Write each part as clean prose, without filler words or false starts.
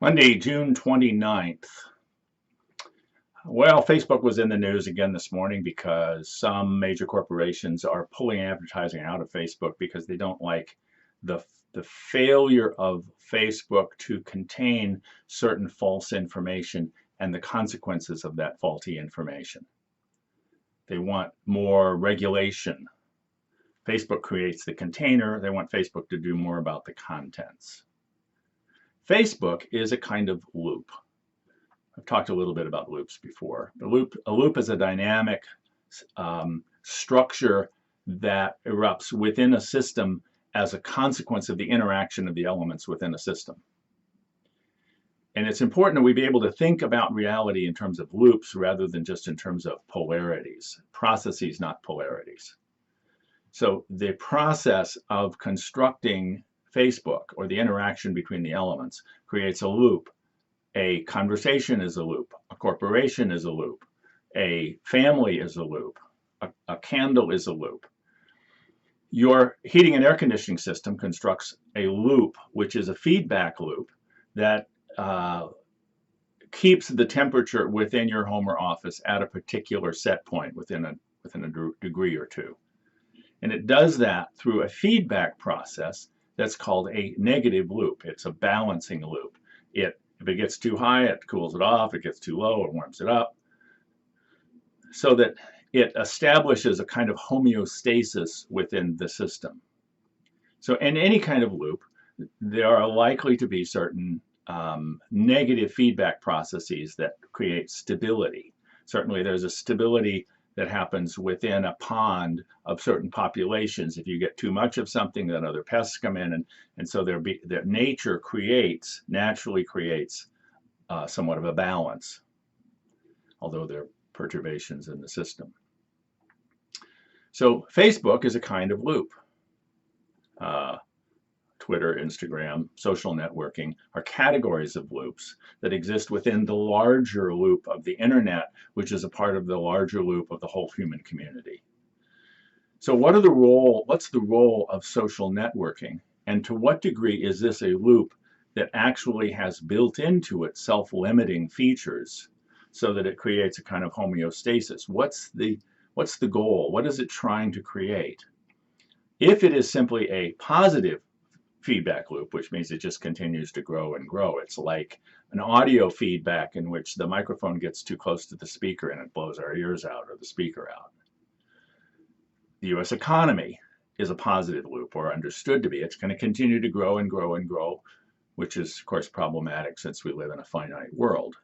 Monday, June 29th. Well, Facebook was in the news again this morning because some major corporations are pulling advertising out of Facebook because they don't like the, the failure of Facebook to contain certain false information and the consequences of that faulty information. They want more regulation. Facebook creates the container. They want Facebook to do more about the contents. Facebook is a kind of loop. I've talked a little bit about loops before. A loop is a dynamic structure that erupts within a system as a consequence of the interaction of the elements within a system. And it's important that we be able to think about reality in terms of loops rather than just in terms of polarities, processes, not polarities. So the process of constructing Facebook, or the interaction between the elements, creates a loop. A conversation is a loop. A corporation is a loop. A family is a loop. A candle is a loop. Your heating and air conditioning system constructs a loop, which is a feedback loop that keeps the temperature within your home or office at a particular set point within a degree or two. And it does that through a feedback process that's called a negative loop. It's a balancing loop. If it gets too high, it cools it off. If it gets too low, it warms it up. So that it establishes a kind of homeostasis within the system. So in any kind of loop, there are likely to be certain negative feedback processes that create stability. Certainly there's a stability that happens within a pond of certain populations. If you get too much of something, then other pests come in, and so their nature naturally creates somewhat of a balance, although there are perturbations in the system. So Facebook is a kind of loop. Twitter, Instagram, social networking are categories of loops that exist within the larger loop of the internet, which is a part of the larger loop of the whole human community. So what's the role of social networking? And to what degree is this a loop that actually has built into it self-limiting features so that it creates a kind of homeostasis? What's the goal? What is it trying to create? If it is simply a positive feedback loop, which means it just continues to grow and grow. It's like an audio feedback in which the microphone gets too close to the speaker and it blows our ears out or the speaker out. The US economy is a positive loop, or understood to be. It's going to continue to grow and grow and grow, which is, of course, problematic since we live in a finite world.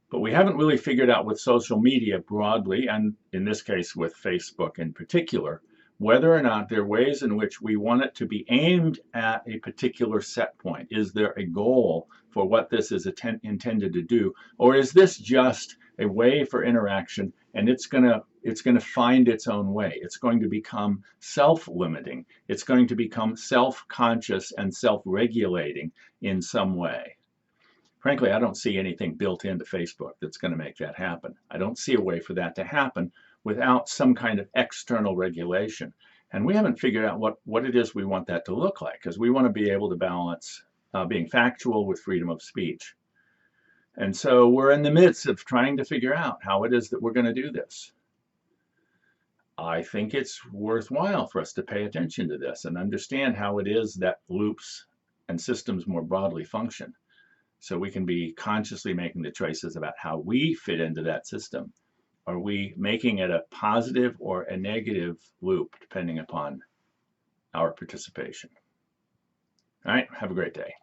But we haven't really figured out with social media broadly, and in this case with Facebook in particular, whether or not there are ways in which we want it to be aimed at a particular set point. Is there a goal for what this is intended to do? Or is this just a way for interaction and it's going to find its own way? It's going to become self-limiting. It's going to become self-conscious and self-regulating in some way. Frankly, I don't see anything built into Facebook that's going to make that happen. I don't see a way for that to happen without some kind of external regulation. And we haven't figured out what it is we want that to look like, because we want to be able to balance being factual with freedom of speech. And so we're in the midst of trying to figure out how it is that we're going to do this. I think it's worthwhile for us to pay attention to this and understand how it is that loops and systems more broadly function, so we can be consciously making the choices about how we fit into that system. Are we making it a positive or a negative loop, depending upon our participation? All right, have a great day.